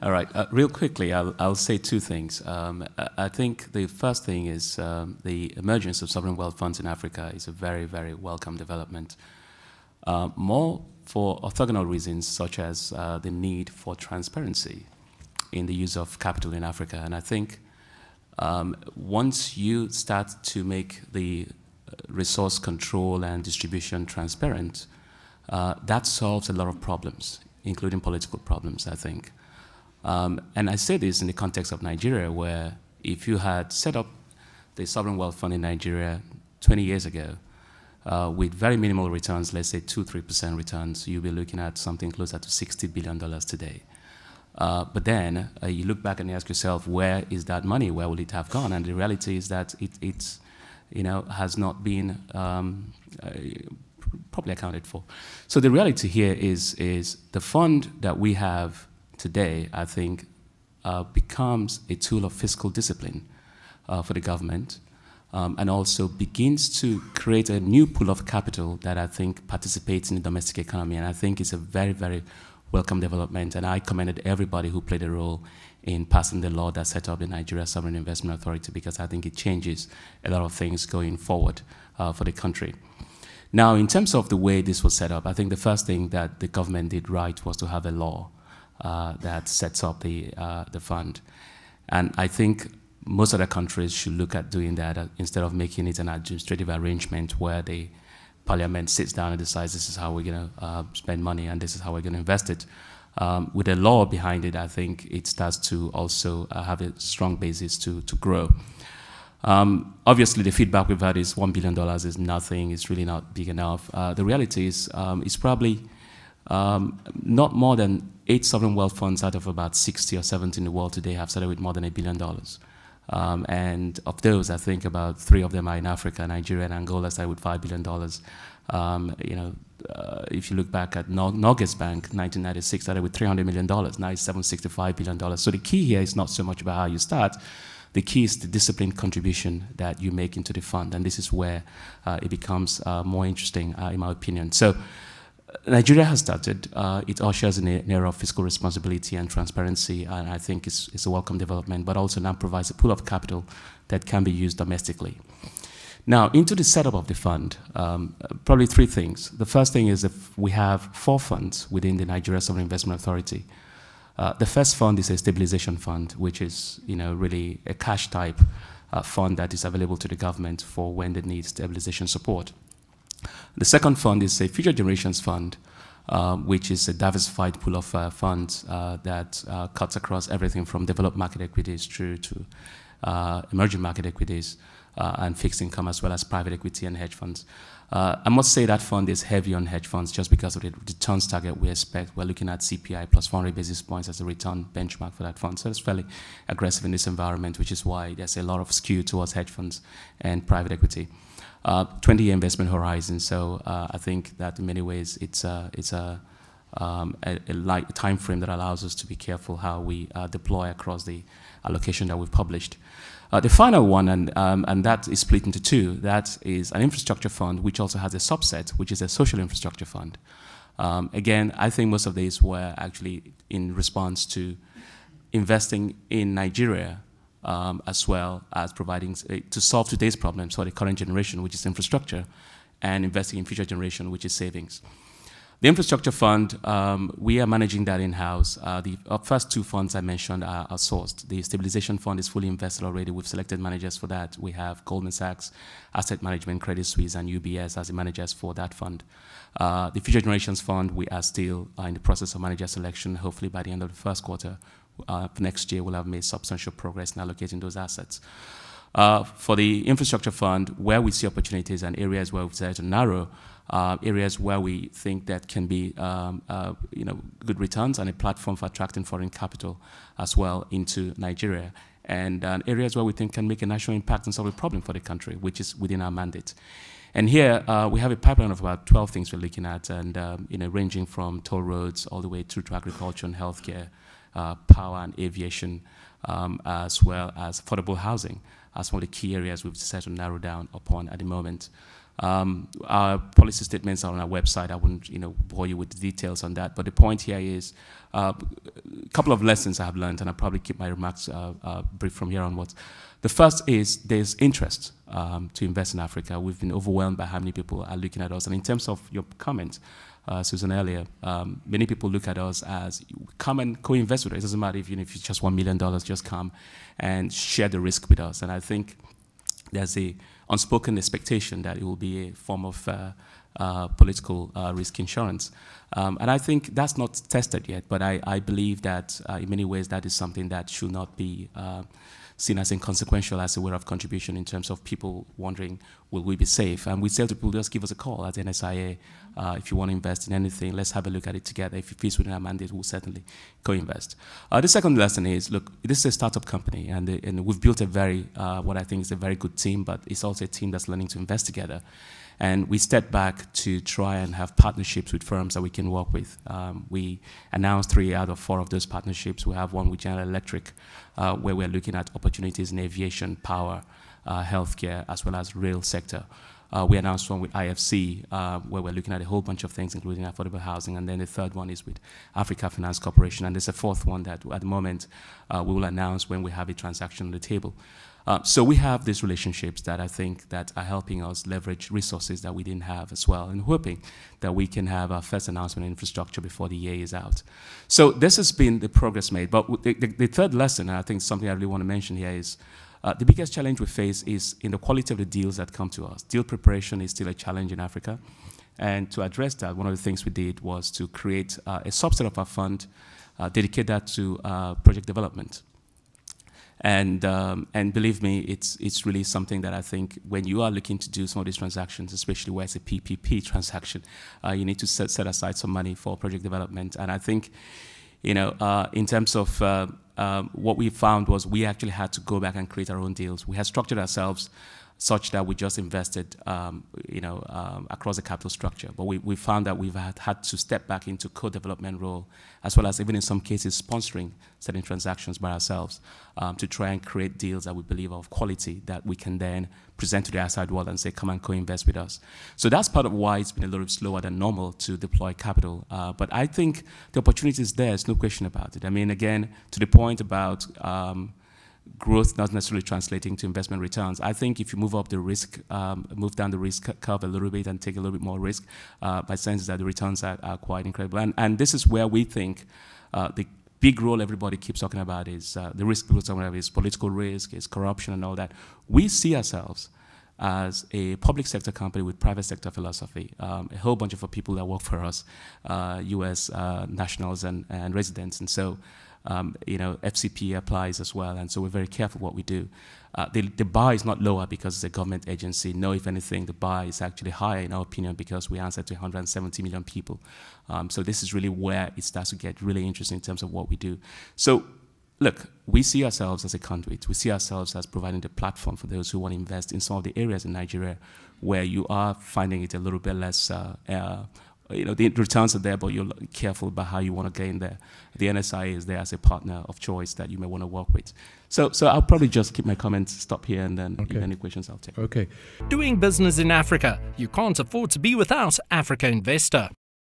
All right. Real quickly, I'll say two things. I think the first thing is the emergence of sovereign wealth funds in Africa is a very, very welcome development. More for orthogonal reasons, such as the need for transparency in the use of capital in Africa. And I think once you start to make the resource control and distribution transparent, that solves a lot of problems, including political problems, I think. And I say this in the context of Nigeria, where if you had set up the sovereign wealth fund in Nigeria 20 years ago, with very minimal returns, let's say 2–3% returns, you'll be looking at something closer to $60 billion today. But then you look back and you ask yourself, where is that money? Where will it have gone? And the reality is that it has not been properly accounted for. So the reality here is the fund that we have today, I think, becomes a tool of fiscal discipline for the government, and also begins to create a new pool of capital that I think participates in the domestic economy. And I think it's a very, very welcome development. And I commended everybody who played a role in passing the law that set up the Nigeria Sovereign Investment Authority, because I think it changes a lot of things going forward for the country. Now, in terms of the way this was set up, I think the first thing that the government did right was to have a law that sets up the fund. And I think most other countries should look at doing that instead of making it an administrative arrangement where the parliament sits down and decides this is how we're going to spend money and this is how we're going to invest it. With a law behind it, I think it starts to also have a strong basis to grow. Obviously, the feedback we've had is $1 billion is nothing, it's really not big enough. The reality is it's probably not more than 8 sovereign wealth funds out of about 60 or 70 in the world today have started with more than $1 billion. And of those, I think about 3 of them are in Africa. Nigeria and Angola started with $5 billion. If you look back at Norges Bank, 1996 started with $300 million. Now it's $765 billion. So the key here is not so much about how you start. The key is the disciplined contribution that you make into the fund. And this is where it becomes more interesting, in my opinion. So Nigeria has started. It ushers in an era of fiscal responsibility and transparency, and I think it's a welcome development, but also now provides a pool of capital that can be used domestically. Now, into the setup of the fund, probably 3 things. The first thing is that we have 4 funds within the Nigeria Sovereign Investment Authority. The first fund is a stabilization fund, which is really a cash type fund that is available to the government for when they need stabilization support. The second fund is a future generations fund, which is a diversified pool of funds that cuts across everything from developed market equities through to emerging market equities and fixed income, as well as private equity and hedge funds. I must say that fund is heavy on hedge funds just because of the returns target we expect. We're looking at CPI plus 400 basis points as a return benchmark for that fund. So it's fairly aggressive in this environment, which is why there's a lot of skew towards hedge funds and private equity. 20-year investment horizon. So I think that in many ways it's a light time frame that allows us to be careful how we deploy across the allocation that we've published. The final one, and that is split into 2, that is an infrastructure fund, which also has a subset, which is a social infrastructure fund. Again, I think most of these were actually in response to investing in Nigeria, as well as providing to solve today's problems for the current generation, which is infrastructure, and investing in future generation, which is savings. The infrastructure fund, we are managing that in-house. The first 2 funds I mentioned are sourced. The stabilization fund is fully invested already. We've selected managers for that. We have Goldman Sachs, Asset Management, Credit Suisse, and UBS as the managers for that fund. The future generations fund, we are still in the process of manager selection. Hopefully by the end of the first quarter, for next year, we'll have made substantial progress in allocating those assets. For the infrastructure fund, where we see opportunities and areas where we've decided to narrow, areas where we think that can be good returns and a platform for attracting foreign capital as well into Nigeria, and areas where we think can make a national impact and solve a problem for the country, which is within our mandate. And here we have a pipeline of about 12 things we're looking at, and ranging from toll roads all the way through to agriculture and healthcare, power and aviation, as well as affordable housing, as one of the key areas we've decided to narrow down upon at the moment. Our policy statements are on our website. I wouldn't, bore you with the details on that. But the point here is a couple of lessons I have learned, and I'll probably keep my remarks brief from here onwards. The first is there's interest to invest in Africa. We've been overwhelmed by how many people are looking at us. And in terms of your comment, Susan, earlier, many people look at us as come and co-invest with us. It doesn't matter if it's just $1 million, just come and share the risk with us. And I think there's a unspoken expectation that it will be a form of political risk insurance. And I think that's not tested yet, but I believe that in many ways that is something that should not be seen as inconsequential as a way of contribution in terms of people wondering, will we be safe? And we say to people, just give us a call at NSIA. If you want to invest in anything, let's have a look at it together. If it fits within our mandate, we'll certainly co-invest. The second lesson is, look, this is a startup company, and we've built a very, what I think is a very good team, but it's also a team that's learning to invest together. And we stepped back to try and have partnerships with firms that we can work with. We announced 3 out of 4 of those partnerships. We have one with General Electric, where we're looking at opportunities in aviation, power, healthcare, as well as rail sector. We announced one with IFC, where we're looking at a whole bunch of things, including affordable housing. And then the third one is with Africa Finance Corporation. And there's a fourth one that at the moment we will announce when we have a transaction on the table. So we have these relationships that I think that are helping us leverage resources that we didn't have as well, and hoping that we can have our first announcement on infrastructure before the year is out. So this has been the progress made. But the third lesson, and I think something I really want to mention here is the biggest challenge we face is in the quality of the deals that come to us. Deal preparation is still a challenge in Africa. And to address that, one of the things we did was to create a subset of our fund, dedicate that to project development. And believe me, it's really something that I think when you are looking to do some of these transactions, especially where it's a PPP transaction, you need to set aside some money for project development. And I think, in terms of what we found was we actually had to go back and create our own deals. We had structured ourselves such that we just invested, across the capital structure. But we found that we've had to step back into co-development role, as well as even in some cases sponsoring certain transactions by ourselves to try and create deals that we believe are of quality that we can then present to the outside world and say, come and co-invest with us. So that's part of why it's been a little slower than normal to deploy capital. But I think the opportunity is there, there's no question about it. I mean, again, to the point about growth not necessarily translating to investment returns. I think if you move up the risk, move down the risk curve a little bit and take a little bit more risk, my sense is that the returns are quite incredible. And this is where we think the big role everybody keeps talking about is the risk people talking about is political risk, is corruption and all that. We see ourselves as a public sector company with private sector philosophy. A whole bunch of people that work for us, US nationals and residents. And so FCP applies as well, and so we're very careful what we do. The bar is not lower because it's a government agency. No, if anything, the bar is actually higher in our opinion because we answer to 170 million people. So this is really where it starts to get really interesting in terms of what we do. So look, we see ourselves as a conduit. We see ourselves as providing the platform for those who want to invest in some of the areas in Nigeria where you are finding it a little bit less the returns are there, but you're careful about how you want to get in there. The NSI is there as a partner of choice that you may want to work with. So I'll probably just keep my comments, stop here, and then if any questions I'll take. Okay. Doing business in Africa. You can't afford to be without Africa Investor.